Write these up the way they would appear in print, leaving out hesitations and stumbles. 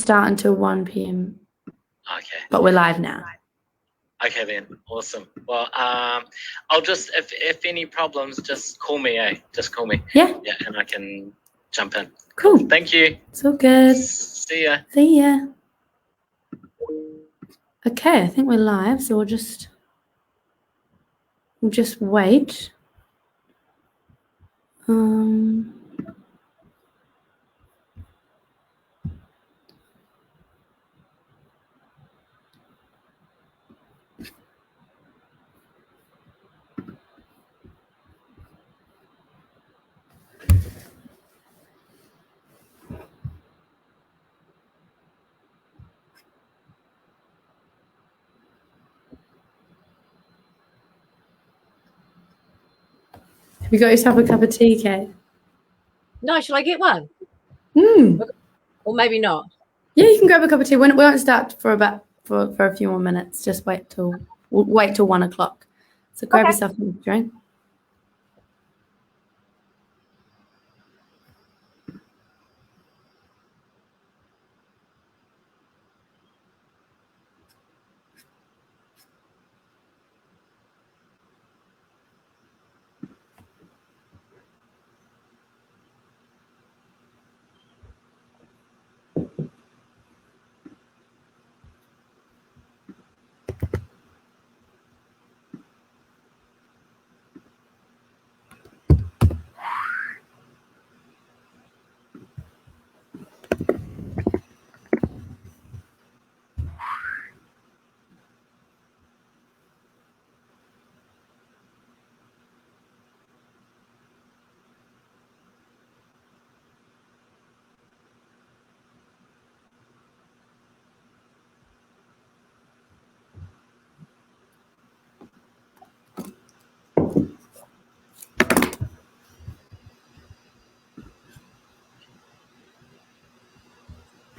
start until 1 p.m. Okay. But we're live now. Okay then, awesome. Well, I'll just, if any problems, just call me, Just call me. Yeah. Yeah, and I can jump in. Cool. Thank you. It's all good. See ya. See ya. Okay, I think we're live, so we'll just wait. Have you got yourself a cup of tea, Kate? No, shall I get one? Or maybe not. Yeah, you can grab a cup of tea. We won't start for a few more minutes. Just wait till 1 o'clock. So grab yourself a drink.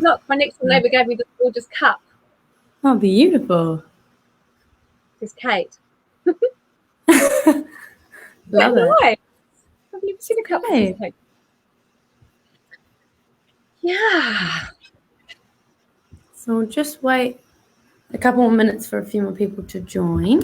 Look, my next door neighbour gave me this gorgeous cup. Oh, beautiful. It's Kate. Love it. Nice. I've never seen a cup like this, Kate. Yeah. So we'll just wait a couple more minutes for a few more people to join.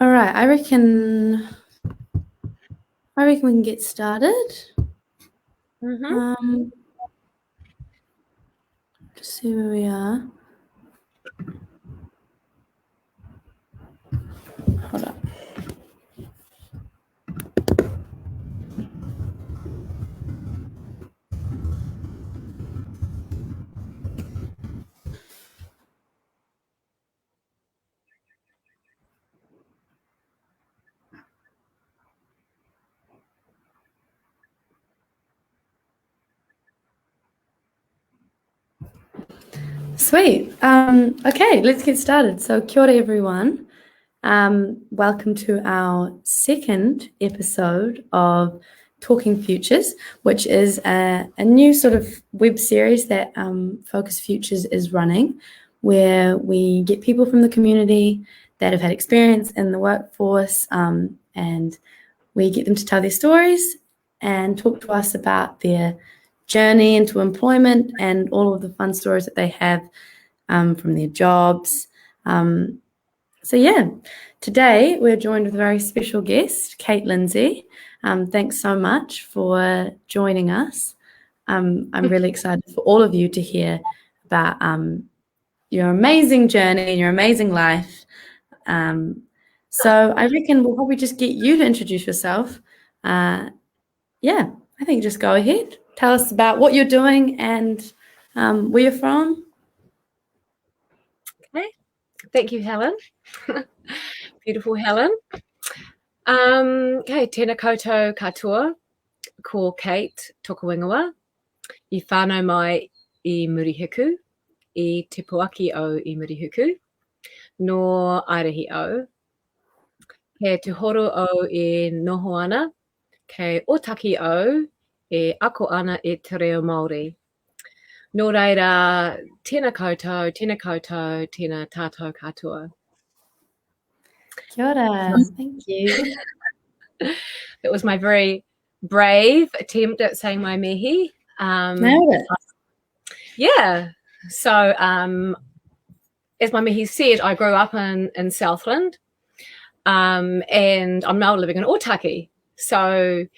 All right, I reckon we can get started. Just see where we are. Hold up. Sweet. Okay, let's get started. So kia ora, everyone. Welcome to our second episode of Talking Futures, which is a new sort of web series that Focus Futures is running, where we get people from the community that have had experience in the workforce, and we get them to tell their stories and talk to us about their journey into employment and all of the fun stories that they have from their jobs. So yeah, today we're joined with a very special guest, Lindsay. Thanks so much for joining us. I'm really excited for all of you to hear about your amazing journey and your amazing life. So I reckon we'll probably just get you to introduce yourself. Yeah, I think just go ahead. Tell us about what you're doing and where you're from. Okay. Thank you, Helen. Beautiful Helen. Okay, tēnā koutou katoa, ko Kate Tokawingawa, I whānau mai I Murihiku, I Te Puaki o I Murihiku, no Airahi o, ke Te Horo o I noho ana, ke Otaki o e ako ana e te reo Māori. Nō reira, tēnā koutou, tēnā tātou katoa. Kia ora. Thank you. It was my very brave attempt at saying my mihi. Nailed it. Yeah. So as my mihi said, I grew up in Southland and I'm now living in Otaki. So a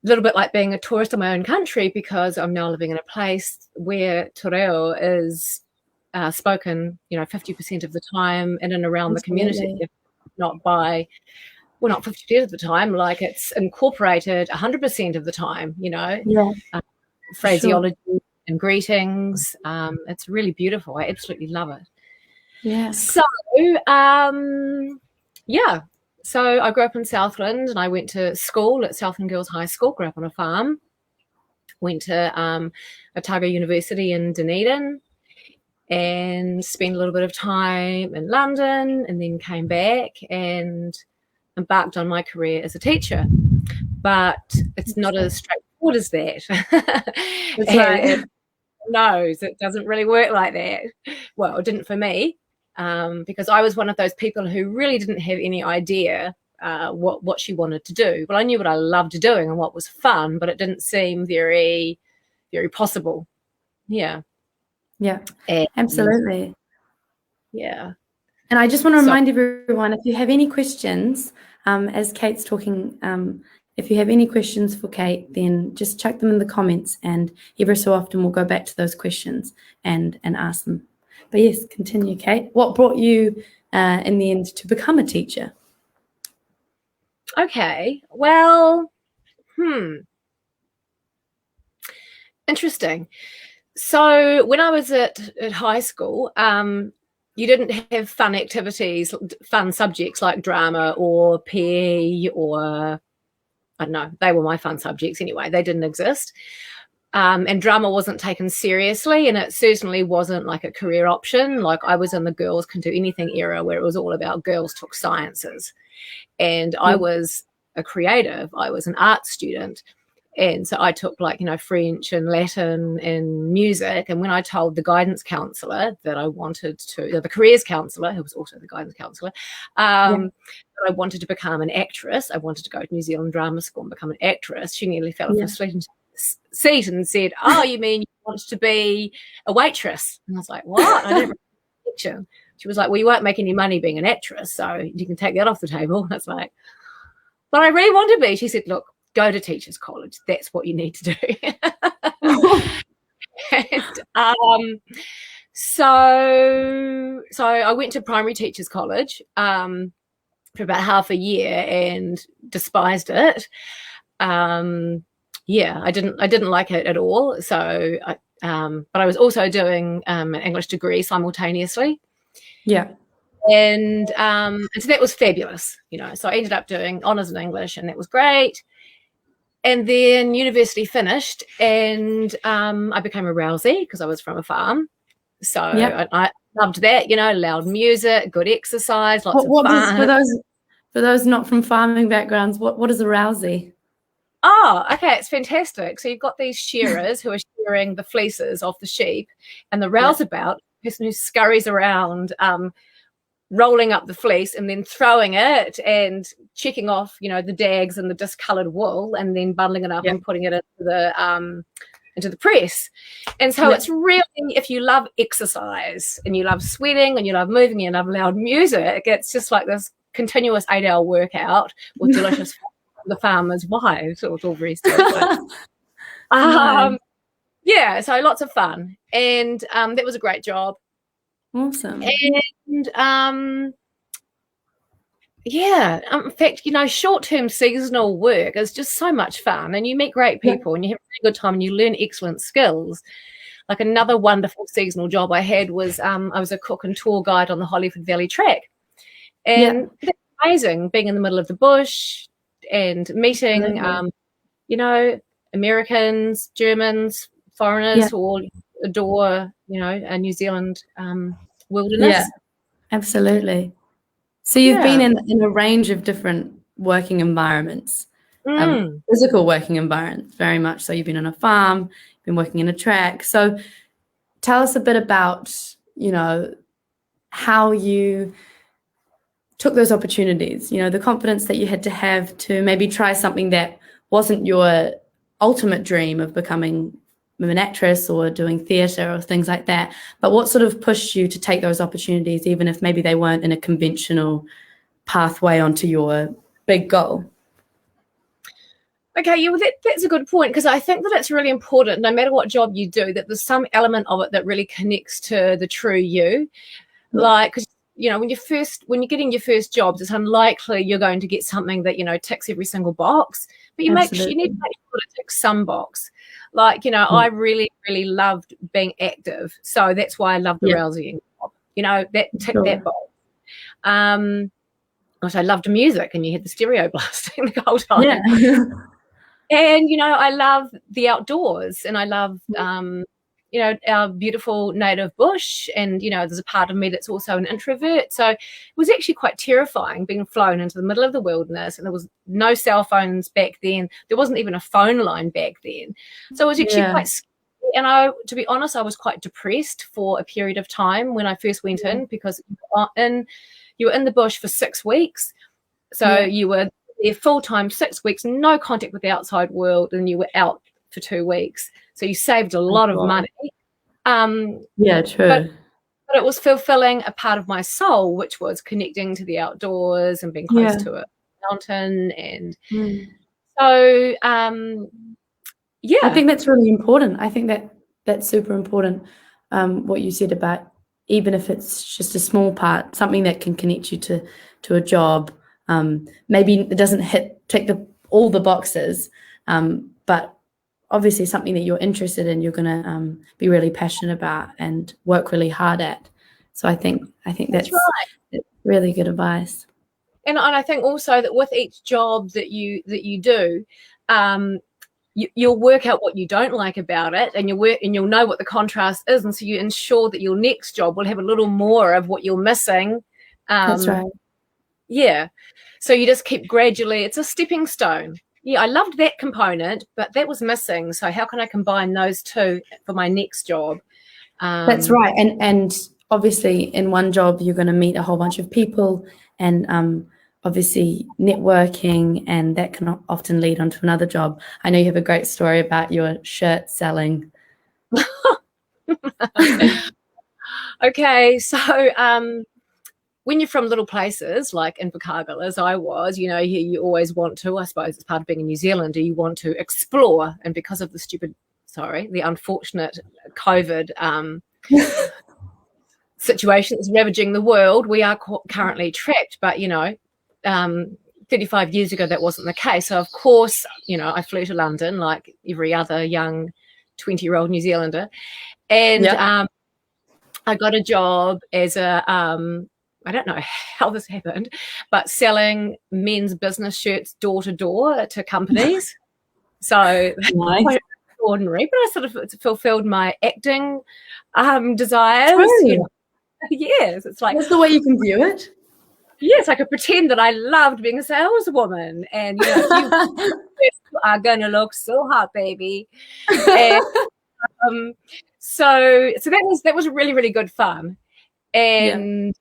little bit like being a tourist in my own country because I'm now living in a place where te reo is spoken, 50% of the time in and around the community, not by... Well, not 50% of the time, like it's incorporated 100% of the time, phraseology and greetings. It's really beautiful. I absolutely love it. Yeah. So, So I grew up in Southland and I went to school at Southland Girls High School, grew up on a farm, went to Otago University in Dunedin and spent a little bit of time in London and then came back and embarked on my career as a teacher, but it's not as straightforward as that. That's right. No, it doesn't really work like that. Well, it didn't for me, because I was one of those people who really didn't have any idea what she wanted to do. Well, I knew what I loved doing and what was fun, but it didn't seem very, very possible. Yeah. Yeah, absolutely. Yeah. And I just want to remind everyone, if you have any questions, as Kate's talking, if you have any questions for Kate, then just chuck them in the comments and every so often we'll go back to those questions and ask them. But yes, continue, Kate. What brought you in the end to become a teacher? Okay, well, interesting. So when I was at high school, you didn't have fun activities, fun subjects like drama or PE or, I don't know, they were my fun subjects anyway. They didn't exist. And drama wasn't taken seriously, and it certainly wasn't like a career option. Like I was in the girls can do anything era where it was all about girls took sciences. And I was a creative. I was an art student. And so I took French and Latin and music. And when I told the guidance counsellor that I wanted to, the careers counsellor, who was also the guidance counsellor, that I wanted to become an actress, I wanted to go to New Zealand Drama School and become an actress, she nearly fell off her seat and said, "Oh, you mean you want to be a waitress?" And I was like, "What?" I didn't fiction. She was like, "Well, you won't make any money being an actress, so you can take that off the table." And I was like, "But I really want to be." She said, "Look, go to teachers college. That's what you need to do." And, so I went to primary teachers college for about half a year and despised it. I didn't like it at all. So, but I was also doing an English degree simultaneously. Yeah. And so that was fabulous, So I ended up doing honours in English, and that was great. And then university finished, and I became a rousey because I was from a farm. So I loved that, loud music, good exercise, lots of fun. For those not from farming backgrounds, what is a rousey? Oh, okay, it's fantastic. So you've got these shearers who are shearing the fleeces off the sheep, and the rouseabout, the person who scurries around rolling up the fleece and then throwing it and checking off, the dags and the discoloured wool, and then bundling it up and putting it into the press. And so it's really, if you love exercise and you love sweating and you love moving and you love loud music, it's just like this continuous 8-hour workout with delicious the farmers' wives. So it's all very stereotyped. yeah, so lots of fun. And that was a great job. Awesome. And yeah, in fact, short-term seasonal work is just so much fun, and you meet great people and you have a really good time and you learn excellent skills. Like another wonderful seasonal job I had was I was a cook and tour guide on the Hollywood Valley Track. And that's amazing, being in the middle of the bush and meeting, Americans, Germans, foreigners who all adore, a New Zealand wilderness. Yeah, absolutely. So you've been in a range of different working environments, physical working environments, very much. So you've been on a farm, been working in a track. So tell us a bit about, how you took those opportunities, the confidence that you had to have to maybe try something that wasn't your ultimate dream of becoming an actress or doing theatre or things like that, but what sort of pushed you to take those opportunities, even if maybe they weren't in a conventional pathway onto your big goal? Okay, that's a good point, because I think that it's really important, no matter what job you do, that there's some element of it that really connects to the true you. Like, 'cause, when you're getting your first jobs, it's unlikely you're going to get something that, ticks every single box, but you need to make sure it ticks some box. Like, I really, really loved being active. So that's why I loved the rousing job. That ticked that box. Also, I loved music, and you had the stereo blasting the whole time. Yeah. And, I love the outdoors, and I love, our beautiful native bush. And, there's a part of me that's also an introvert. So it was actually quite terrifying being flown into the middle of the wilderness, and there was no cell phones back then. There wasn't even a phone line back then. So it was actually quite scary. And to be honest, I was quite depressed for a period of time when I first went in, because you were in the bush for 6 weeks. So you were there full-time 6 weeks, no contact with the outside world, and you were out for 2 weeks. So you saved a lot of money. True. But it was fulfilling a part of my soul, which was connecting to the outdoors and being close to a mountain. And so, I think that's really important. I think that's super important, what you said about, even if it's just a small part, something that can connect you to a job. Maybe it doesn't tick all the boxes, but obviously something that you're interested in, you're going to be really passionate about and work really hard at. So I think that's right. Really good advice. And I think also that with each job that you do, you'll work out what you don't like about it, and you'll know what the contrast is, and so you ensure that your next job will have a little more of what you're missing. That's right. Yeah. So you just keep gradually, it's a stepping stone. Yeah, I loved that component, but that was missing. So how can I combine those two for my next job? That's right. And obviously in one job, you're going to meet a whole bunch of people, and obviously networking, and that can often lead on to another job. I know you have a great story about your shirt selling. Okay. So, when you're from little places like Invercargill, as I was, you always want to, I suppose it's part of being a New Zealander, you want to explore. And because of the unfortunate COVID situation that's ravaging the world, we are currently trapped. But, 35 years ago, that wasn't the case. So, of course, I flew to London like every other young 20-year-old New Zealander. And I got a job as I don't know how this happened, but selling men's business shirts door to door to companies. So nice. Quite extraordinary, but I sort of fulfilled my acting desires. Yes, it's like, that's the way you can view it. Yes, I could pretend that I loved being a saleswoman, and you are gonna look so hot, baby. And, so that was really, really good fun. And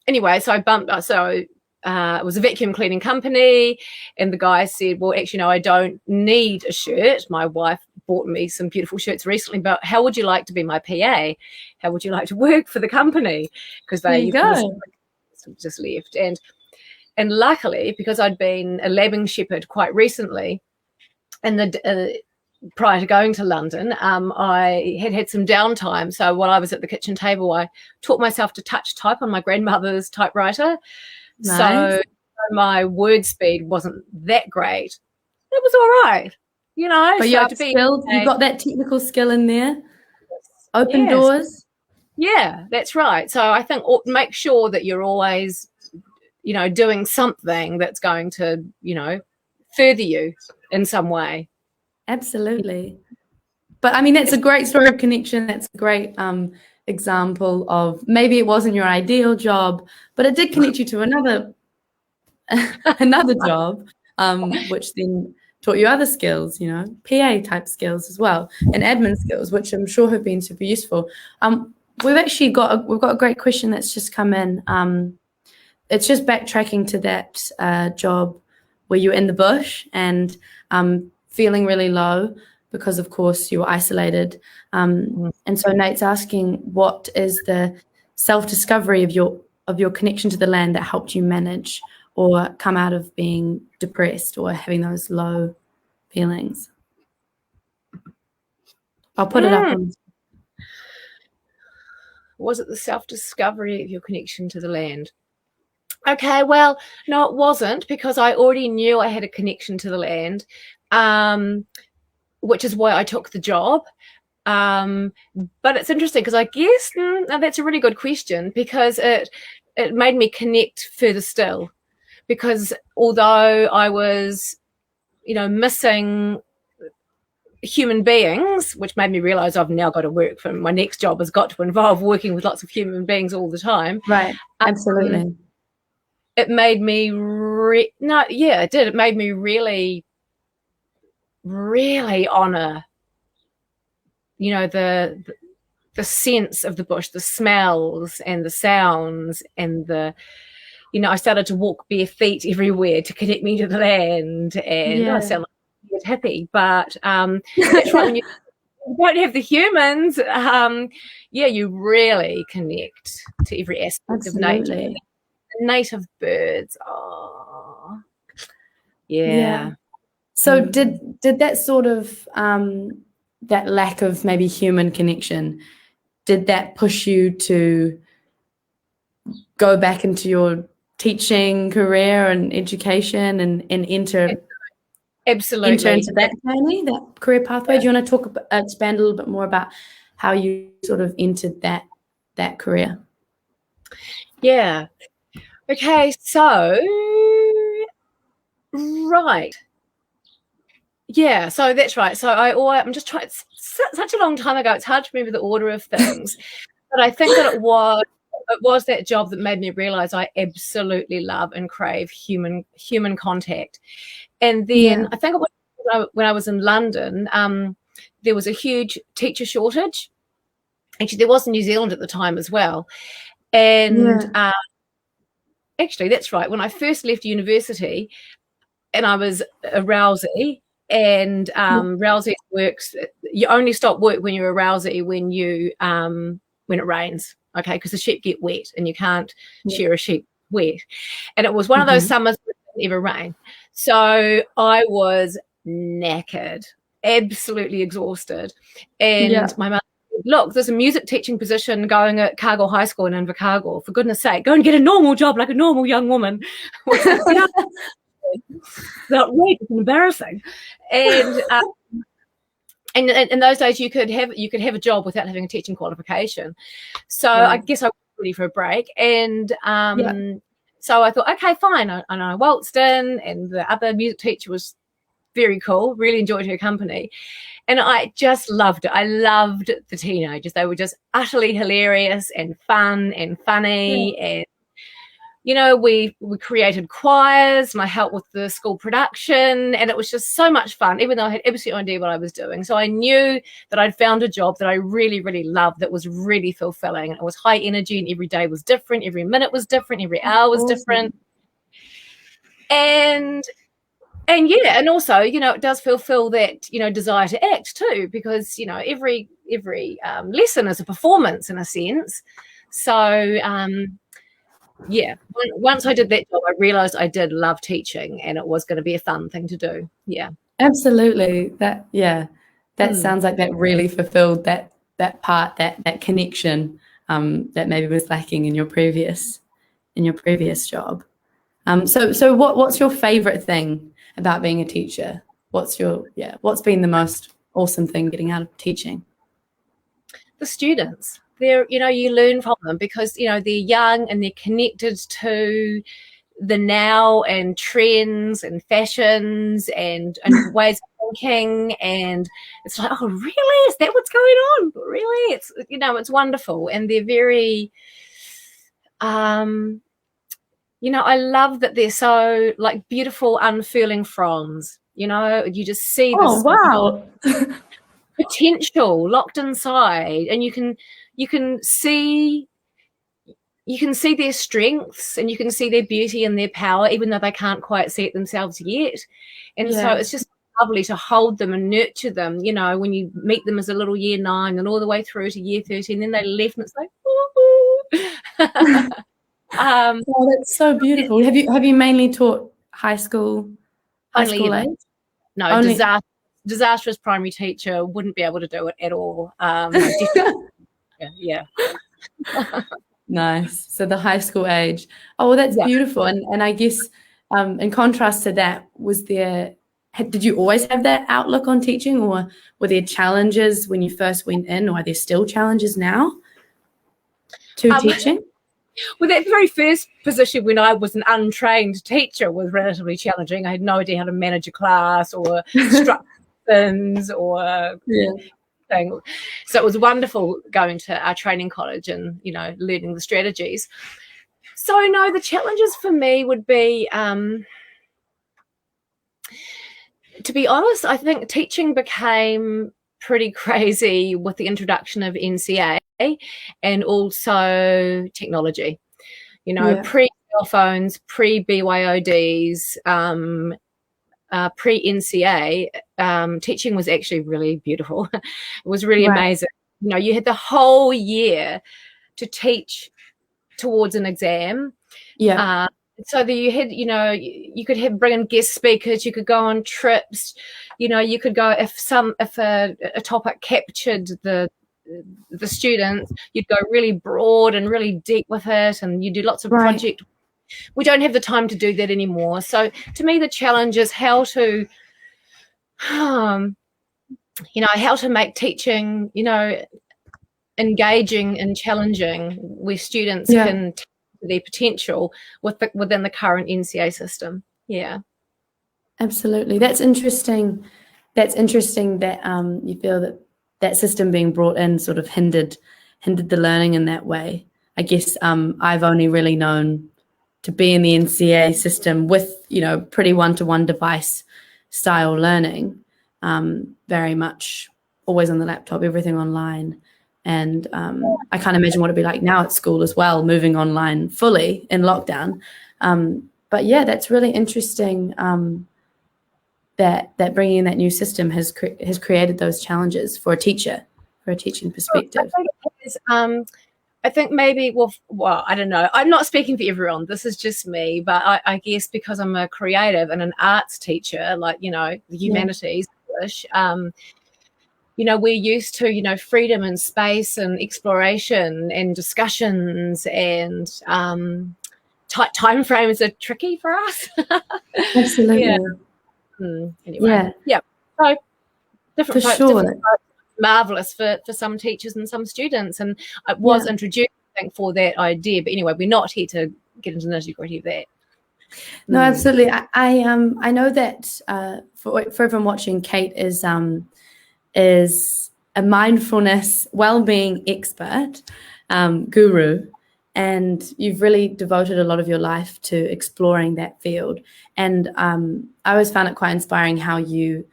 anyway, so I bumped. So it was a vacuum cleaning company, and the guy said, "Well, actually, no, I don't need a shirt. My wife bought me some beautiful shirts recently, but how would you like to be my PA? How would you like to work for the company?" Because they just left, and luckily, because I'd been a labbing shepherd quite recently, and prior to going to London, I had some downtime. So while I was at the kitchen table, I taught myself to touch type on my grandmother's typewriter. Nice. So my word speed wasn't that great. It was all right, you know. But so you got that technical skill in there. Open doors. Yeah, that's right. So I think make sure that you're always, you know, doing something that's going to, you know, further you in some way. Absolutely. But I mean, that's a great story of connection. That's a great example of maybe it wasn't your ideal job, but it did connect you to another job, which then taught you other skills, you know, PA type skills as well, and admin skills, which I'm sure have been super useful. We've got a great question that's just come in. It's just backtracking to that job where you're in the bush and feeling really low because, of course, you were isolated. And so Nate's asking, what is the self-discovery of your connection to the land that helped you manage or come out of being depressed or having those low feelings? I'll put it up on. Was it the self-discovery of your connection to the land? Okay, well, no, it wasn't, because I already knew I had a connection to the land, which is why I took the job. But it's interesting because I guess that's a really good question, because it made me connect further still. Because although I was, you know, missing human beings, which made me realize I've now got to work for my next job has got to involve working with lots of human beings all the time. Right. Absolutely. It made me it did. It made me really, really honor, you know, the sense of the bush, the smells and the sounds and the, you know, I started to walk bare feet everywhere to connect me to the land, and I sound like a hippie, but that's right. When you don't have the humans, you really connect to every aspect of nature. Native birds. Oh, yeah. So did that sort of that lack of maybe human connection, did that push you to go back into your teaching career and education and enter absolutely into that journey, that career pathway? Do you want to expand a little bit more about how you sort of entered that career? Yeah. Okay, so right. Yeah, so that's right. So I'm just trying. It's such a long time ago. It's hard to remember the order of things, but I think that it was that job that made me realize I absolutely love and crave human contact. And then I think it was when I was in London, there was a huge teacher shortage. Actually, there was in New Zealand at the time as well. And actually, that's right. When I first left university, and I was a rousey, and rousey works. You only stop work when you're a rousey when it rains. Okay, because the sheep get wet, and you can't shear a sheep wet. And it was one of those summers where it didn't ever rain, so I was knackered, absolutely exhausted, and my mum. Look, there's a music teaching position going at Cargill High School in Invercargill. For goodness sake, go and get a normal job like a normal young woman. Outrageous and embarrassing. And in those days, you could have a job without having a teaching qualification. So I guess I was ready for a break. And so I thought, okay, fine. And I waltzed in, and the other music teacher was very cool. Really enjoyed her company. And I just loved it. I loved the teenagers. They were just utterly hilarious and fun and funny. And, you know, we created choirs, and I helped with the school production. And it was just so much fun, even though I had absolutely no idea what I was doing. So I knew that I'd found a job that I really, really loved, that was really fulfilling. It was high energy, and every day was different. Every minute was different. Every hour was different. And also, you know, it does fulfill that, you know, desire to act too, because, you know, every lesson is a performance in a sense. So, once I did that job, I realized I did love teaching, and it was going to be a fun thing to do. Yeah. Absolutely. That sounds like that really fulfilled that part, that connection that maybe was lacking in your previous job. So what's your favorite thing about being a teacher? What's been the most awesome thing getting out of teaching? The students. They're, you learn from them because, they're young and they're connected to the now and trends and fashions and ways of thinking, and it's like, oh really, is that what's going on? Really? It's it's wonderful. And they're very I love that they're so like beautiful unfurling fronds. You just see this wow potential locked inside, and you can see their strengths, and you can see their beauty and their power, even though they can't quite see it themselves yet. And so it's just lovely to hold them and nurture them, when you meet them as a little year 9 and all the way through to year 13, then they left and it's like, ooh. Oh, that's so beautiful. Have you mainly taught high school age? No, only... disastrous primary teacher, wouldn't be able to do it at all. Yeah. Nice. So the high school age. Oh, well, that's beautiful. And I guess in contrast to that, did you always have that outlook on teaching, or were there challenges when you first went in, or are there still challenges now to teaching? Well, that very first position when I was an untrained teacher was relatively challenging. I had no idea how to manage a class or structure things or thing. So it was wonderful going to our training college and, learning the strategies. So, no, the challenges for me would be, to be honest, I think teaching became pretty crazy with the introduction of NCA and also technology. Pre-cell phones, pre-BYODs, pre-NCA, teaching was actually really beautiful. It was really amazing. You had the whole year to teach towards an exam. So that you had, you could bring in guest speakers, you could go on trips, you could go if a topic captured the students, you'd go really broad and really deep with it, and you do lots of project. We don't have the time to do that anymore. So to me, the challenge is how to make teaching, engaging and challenging, where students can tap their potential within the current NCA system. Yeah, absolutely. That's interesting. That's interesting that you feel that system being brought in sort of hindered the learning in that way. I guess I've only really known to be in the NCA system with, pretty one-to-one device style learning, very much always on the laptop, everything online. And I can't imagine what it'd be like now at school as well, moving online fully in lockdown. But yeah, that's really interesting that bringing in that new system has created those challenges for a teacher, for a teaching perspective. I think maybe, well, I don't know. I'm not speaking for everyone. This is just me. But I guess because I'm a creative and an arts teacher, like, the humanities, English, we're used to, freedom and space and exploration and discussions, and tight time frames are tricky for us. Absolutely. Anyway, so different for sure. Marvelous for some teachers and some students, and it was introduced, I think, for that idea. But anyway, we're not here to get into the nitty-gritty of that. No, absolutely. I know that for everyone watching, Kate is a mindfulness well-being expert, guru, and you've really devoted a lot of your life to exploring that field. And I always found it quite inspiring how you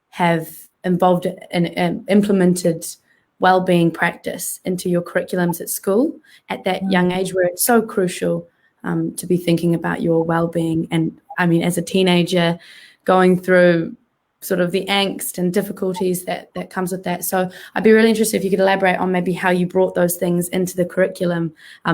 have involved and implemented well-being practice into your curriculums at school at that young age, where it's so crucial to be thinking about your well-being. And I mean, as a teenager, going through sort of the angst and difficulties that comes with that. So I'd be really interested if you could elaborate on maybe how you brought those things into the curriculum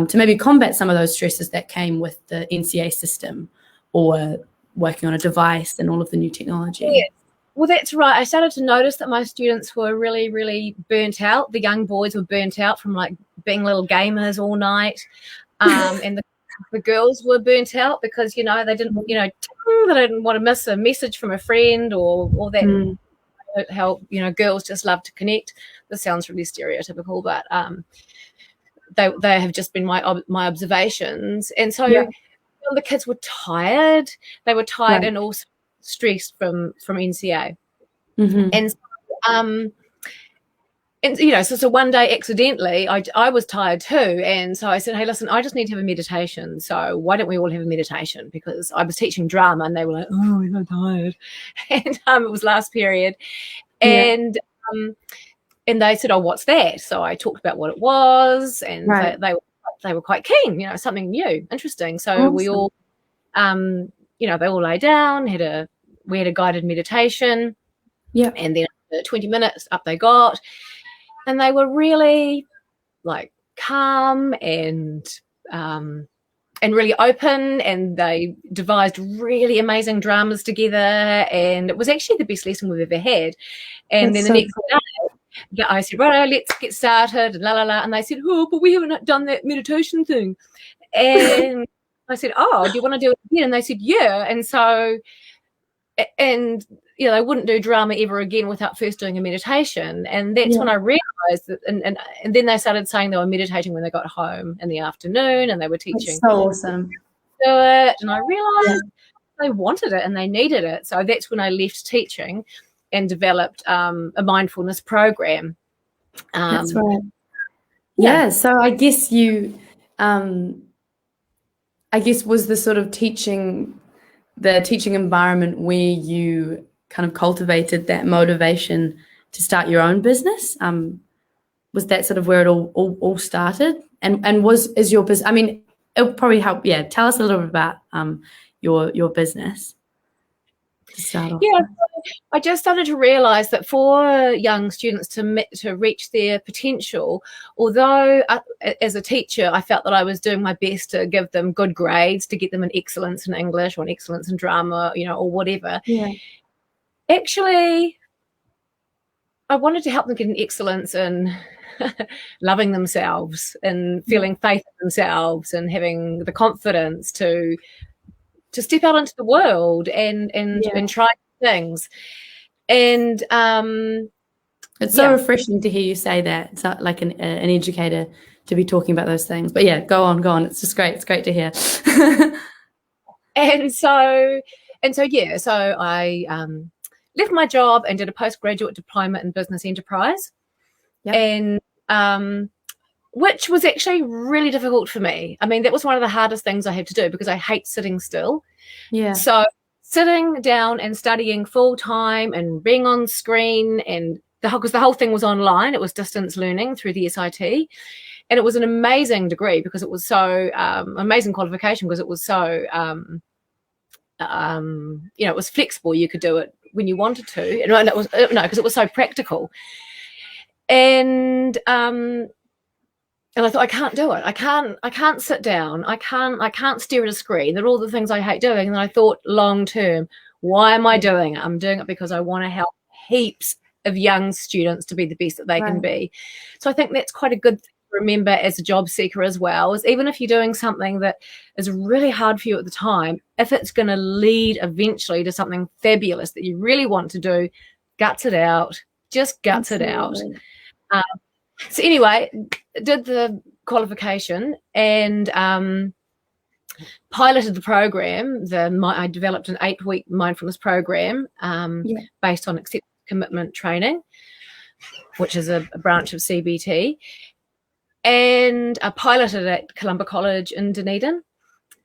to maybe combat some of those stresses that came with the NCA system or working on a device and all of the new technology. Yes. Well, that's right. I started to notice that my students were really, really burnt out. The young boys were burnt out from like being little gamers all night. And the girls were burnt out because, you know, they didn't want to miss a message from a friend or that how, you know, girls just love to connect. This sounds really stereotypical, but they have just been my observations. And so the kids were tired. They were tired and also stressed from NCA. And and you know, so one day accidentally I was tired too, and so I said, hey, listen, I just need to have a meditation, so why don't we all have a meditation? Because I was teaching drama and they were like, oh, we're so tired. And it was last period, and they said, oh, what's that? So I talked about what it was, and they were quite keen, you know, something new, interesting. So we all you know, they all lay down, we had a guided meditation, and then 20 minutes up they got, and they were really like calm and really open, and they devised really amazing dramas together, and it was actually the best lesson we've ever had. And then the next day I said, right, let's get started, and and they said, oh, but we haven't done that meditation thing. And I said, oh, do you want to do it again? And they said, yeah. And so, and you know, they wouldn't do drama ever again without first doing a meditation. And that's when I realized that, and then they started saying they were meditating when they got home in the afternoon, and they were teaching. That's so awesome. Do it, and I realized they wanted it and they needed it. So that's when I left teaching and developed a mindfulness program. That's right. Yeah. So I guess you, was the sort of teaching environment where you kind of cultivated that motivation to start your own business. Was that sort of where it all started? And is your business? I mean, it'll probably help. Yeah, tell us a little bit about your business to start off. Yeah, I just started to realise that for young students to reach their potential, although as a teacher I felt that I was doing my best to give them good grades, to get them an excellence in English or an excellence in drama, you know, or whatever. Yeah. Actually, I wanted to help them get an excellence in loving themselves and feeling faith in themselves and having the confidence to step out into the world and try things. And it's so refreshing to hear you say that. It's not like an educator to be talking about those things. But yeah, go on. It's just great. It's great to hear. And so I left my job and did a postgraduate diploma in business enterprise. And which was actually really difficult for me. I mean, that was one of the hardest things I had to do because I hate sitting still. Yeah. So sitting down and studying full time and being on screen, and because the whole thing was online, it was distance learning through the SIT, and it was an amazing degree because it was so amazing qualification because it was so you know, it was flexible. You could do it when you wanted to, and it was because it was so practical. And I thought, I can't do it. I can't sit down. I can't stare at a screen. They're all the things I hate doing. And I thought, long term, why am I doing it? I'm doing it because I want to help heaps of young students to be the best that they can be. So I think that's quite a good thing to remember as a job seeker as well, is even if you're doing something that is really hard for you at the time, if it's going to lead eventually to something fabulous that you really want to do, guts it out. Just guts it out. So anyway, did the qualification and piloted the program. I developed an 8-week mindfulness program based on acceptance commitment training, which is a branch of CBT, and I piloted at Columba College in Dunedin.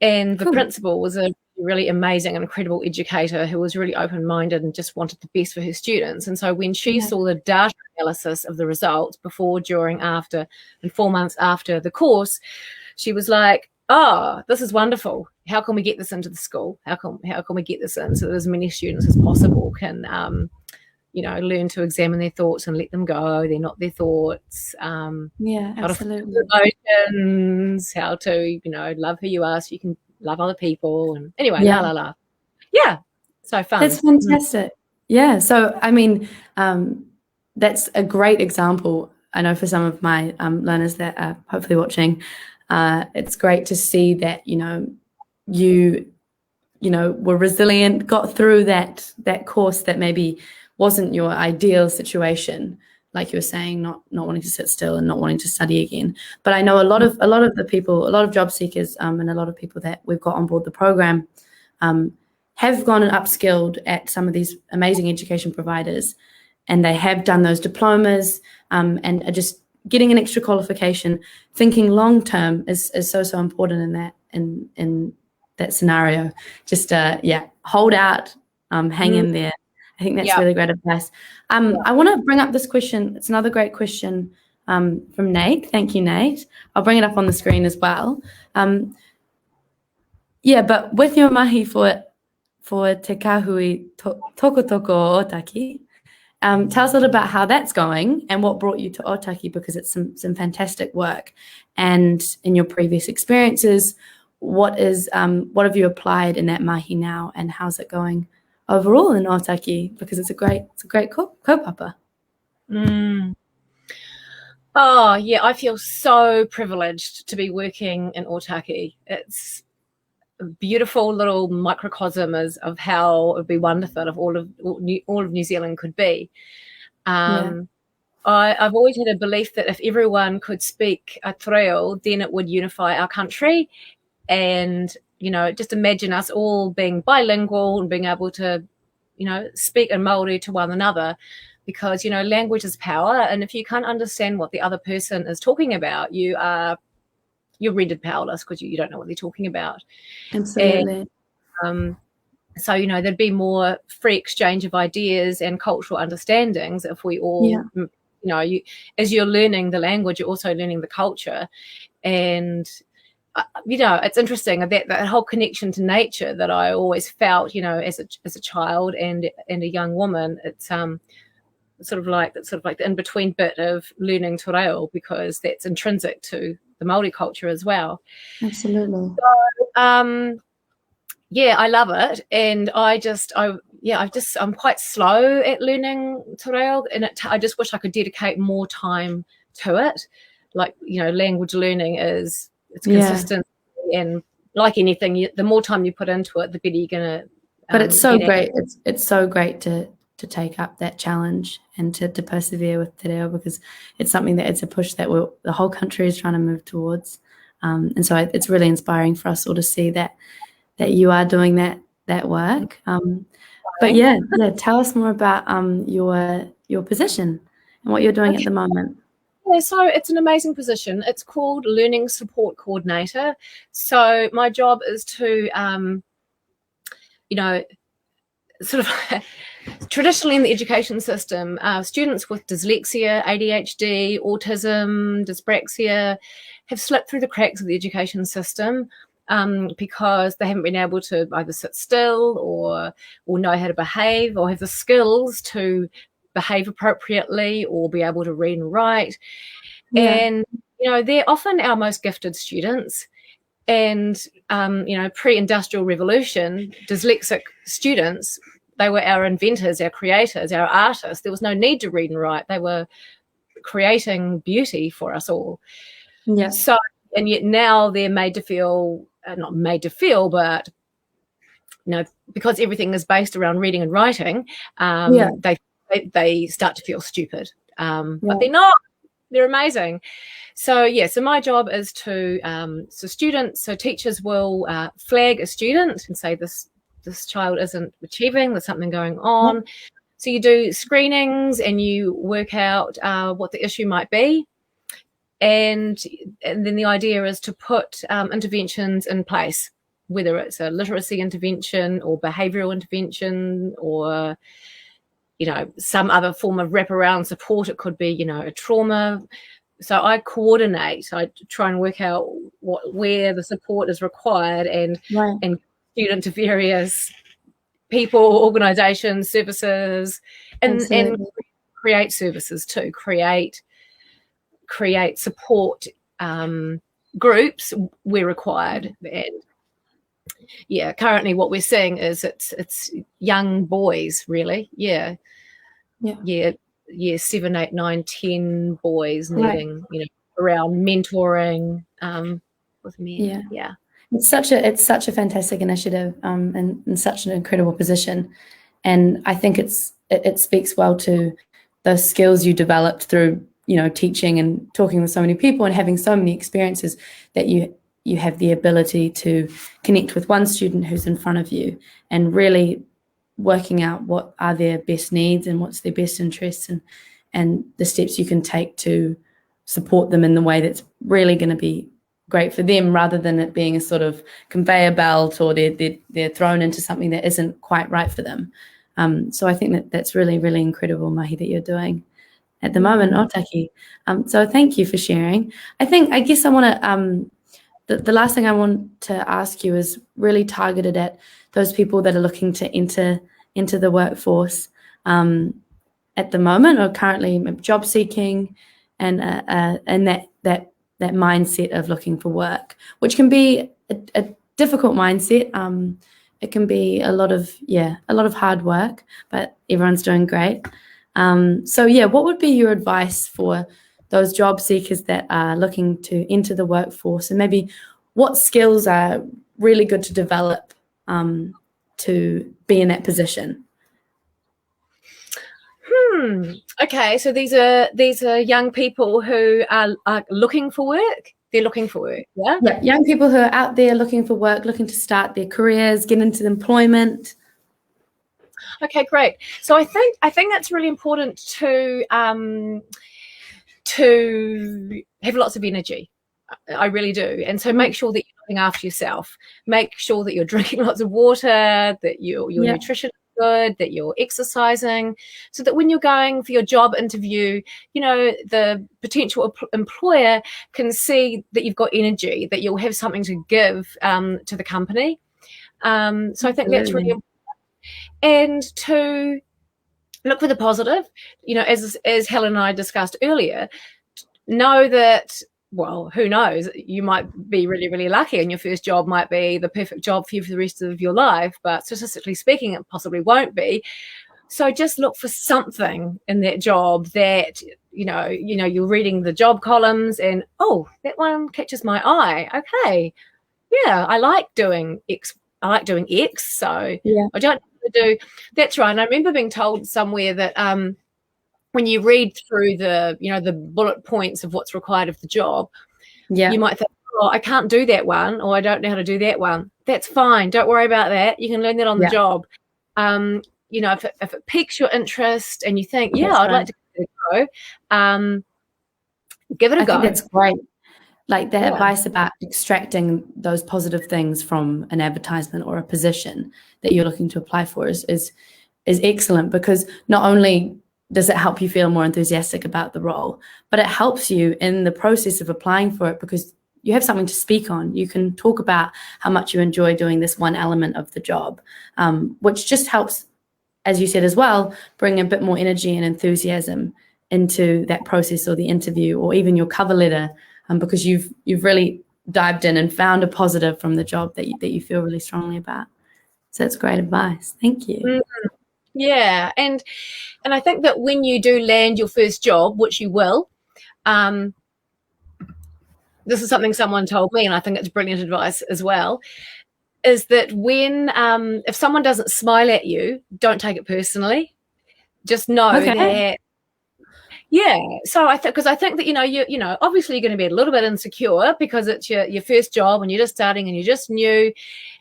And the principal was a really amazing and incredible educator who was really open-minded and just wanted the best for her students. And so when she saw the data analysis of the results before, during, after, and 4 months after the course, she was like, oh, this is wonderful. How can we get this into the school? How can we get this in so that as many students as possible can, you know, learn to examine their thoughts and let them go. They're not their thoughts. How absolutely. to feel emotions, how to, you know, love who you are so you can love other people. And anyway, Yeah, so fun. That's fantastic. Yeah. So, I mean, that's a great example. I know for some of my learners that are hopefully watching, it's great to see that, you were resilient, got through that course that maybe wasn't your ideal situation, like you were saying, not wanting to sit still and not wanting to study again. But I know a lot of the people, a lot of job seekers, and a lot of people that we've got on board the program, have gone and upskilled at some of these amazing education providers, and they have done those diplomas, and are just getting an extra qualification. Thinking long term is so important in that scenario. Just hold out, hang in there. I think that's really great advice. I want to bring up this question. It's another great question from Nate. Thank you, Nate. I'll bring it up on the screen as well. But with your mahi for Te Kahui Toko Toko Otaki, tell us a little about how that's going and what brought you to Otaki, because it's some fantastic work. And in your previous experiences, what have you applied in that mahi now, and how's it going overall in Otaki? Because it's a great kaupapa. Oh yeah, I feel so privileged to be working in Otaki. It's a beautiful little microcosm of how it would be wonderful if all of New Zealand could be. I've always had a belief that if everyone could speak a te reo, then it would unify our country. And, just imagine us all being bilingual and being able to, speak in Māori to one another, because, language is power. And if you can't understand what the other person is talking about, you're rendered powerless because you don't know what they're talking about. Absolutely. And, so, there'd be more free exchange of ideas and cultural understandings if we all, as you're learning the language, you're also learning the culture. And, it's interesting that whole connection to nature that I always felt, as a child and a young woman. It's sort of like the in-between bit of learning te reo, because that's intrinsic to the Māori culture as well. Absolutely. So, I love it, and I'm quite slow at learning te reo, and I just wish I could dedicate more time to it. Like, language learning it's consistent, and like anything, the more time you put into it, the better you're gonna. But it's so great. It's so great to take up that challenge and to persevere with te reo, because it's something that it's a push that the whole country is trying to move towards, and so it's really inspiring for us all to see that you are doing that work. But tell us more about your position and what you're doing at the moment. Yeah, so it's an amazing position. It's called Learning Support Coordinator. So my job is to, sort of traditionally in the education system, students with dyslexia, ADHD, autism, dyspraxia have slipped through the cracks of the education system because they haven't been able to either sit still or know how to behave or have the skills to behave appropriately or be able to read and write. And they're often our most gifted students. And pre-industrial revolution, dyslexic students, they were our inventors, our creators, our artists. There was no need to read and write. They were creating beauty for us all. So, and yet now they're made to feel, not made to feel, but because everything is based around reading and writing, they start to feel stupid, but they're not. They're amazing. So my job is to so teachers will flag a student and say this child isn't achieving. There's something going on. So you do screenings and you work out what the issue might be, and then the idea is to put interventions in place, whether it's a literacy intervention or behavioural intervention or some other form of wraparound support. It could be, a trauma. So I coordinate. I try and work out where the support is required and student to various people, organisations, services, and create services too. Create support groups where required. And yeah, currently what we're seeing is it's young boys, really. Yeah. 7, 8, 9, 10 boys needing, around mentoring with men. Yeah. It's such a fantastic initiative, and such an incredible position, and I think it speaks well to those skills you developed through teaching and talking with so many people and having so many experiences, that you have the ability to connect with one student who's in front of you and really working out what are their best needs and what's their best interests, and the steps you can take to support them in the way that's really going to be great for them, rather than it being a sort of conveyor belt, or they're thrown into something that isn't quite right for them. So I think that's really, really incredible, Mahi, that you're doing at the moment, Otaki. So thank you for sharing. I guess I want to, the last thing I want to ask you is really targeted at those people that are looking to enter into the workforce at the moment, or currently job seeking, and that mindset of looking for work, which can be a difficult mindset. It can be a lot of hard work, but everyone's doing great. What would be your advice for those job seekers that are looking to enter the workforce, and maybe what skills are really good to develop to be in that position? Okay, so these are young people who are looking for work. They're looking for work, yeah? Yeah, young people who are out there looking for work, looking to start their careers, get into employment. Okay, great. So I think that's really important to have lots of energy. I really do. And so make sure that you're looking after yourself. Make sure that you're drinking lots of water, that your nutrition is good, that you're exercising, so that when you're going for your job interview, the potential employer can see that you've got energy, that you'll have something to give to the company. So I think that's really important. And to look for the positive, as Helen and I discussed earlier, know that, well, who knows, you might be really, really lucky and your first job might be the perfect job for you for the rest of your life, but statistically speaking, it possibly won't be. So just look for something in that job that, you're reading the job columns and, oh, that one catches my eye. Okay. Yeah, I like doing X. So I don't do. That's right. And I remember being told somewhere that when you read through the bullet points of what's required of the job, you might think, oh, I can't do that one, or I don't know how to do that one. That's fine. Don't worry about that. You can learn that on the job. If it piques your interest and you think, I'd like to give it a go, give it a go. I think that's great. Like the advice about extracting those positive things from an advertisement or a position that you're looking to apply for is excellent, because not only does it help you feel more enthusiastic about the role, but it helps you in the process of applying for it, because you have something to speak on. You can talk about how much you enjoy doing this one element of the job, which just helps, as you said as well, bring a bit more energy and enthusiasm into that process or the interview or even your cover letter, because you've really dived in and found a positive from the job that you feel really strongly about. So that's great advice. Thank you. Mm-hmm. Yeah, and I think that when you do land your first job, which you will, this is something someone told me, and I think it's brilliant advice as well, is that when if someone doesn't smile at you, don't take it personally. Just know that. Yeah, so I think that you obviously you're going to be a little bit insecure because it's your first job and you're just starting and you're just new,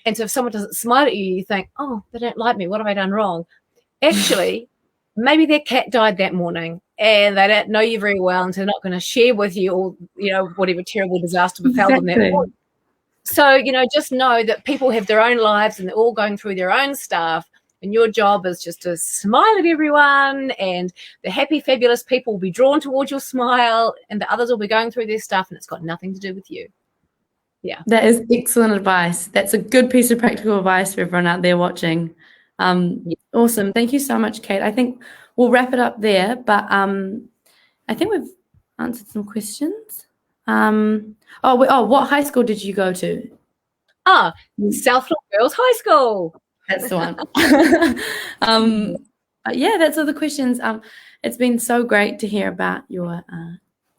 and so if someone doesn't smile at you, you think, oh, they don't like me. What have I done wrong? Actually, maybe their cat died that morning and they don't know you very well, and so they're not going to share with you all whatever terrible disaster befell them that morning. So just know that people have their own lives and they're all going through their own stuff. And your job is just to smile at everyone, and the happy, fabulous people will be drawn towards your smile, and the others will be going through their stuff, and it's got nothing to do with you. Yeah. That is excellent advice. That's a good piece of practical advice for everyone out there watching. Awesome. Thank you so much, Kate. I think we'll wrap it up there, but I think we've answered some questions. What high school did you go to? South Lawn Girls High School. That's the one. But yeah, that's all the questions. It's been so great to hear about your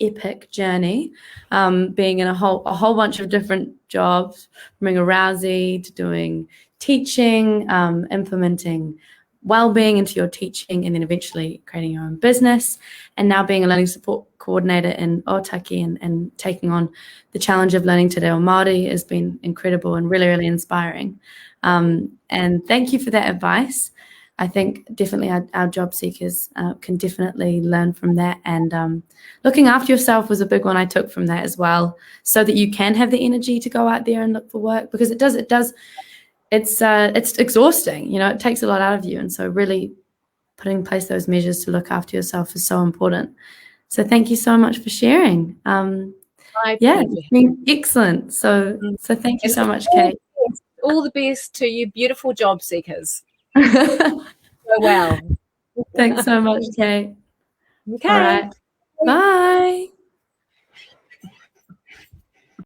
epic journey, being in a whole bunch of different jobs, from being a Rousey to doing teaching, implementing well-being into your teaching, and then eventually creating your own business, and now being a learning support coordinator in Otaki and taking on the challenge of learning Te Reo Māori has been incredible and really, really inspiring. And thank you for that advice. I think definitely our job seekers can definitely learn from that. And looking after yourself was a big one I took from that as well, so that you can have the energy to go out there and look for work, because it's exhausting. You know, it takes a lot out of you. And so really putting in place those measures to look after yourself is so important. So thank you so much for sharing. It's been excellent. So thank you so much, Kate. All the best to you beautiful job seekers. So well. Thanks so much, Kate. Okay. All right. Bye.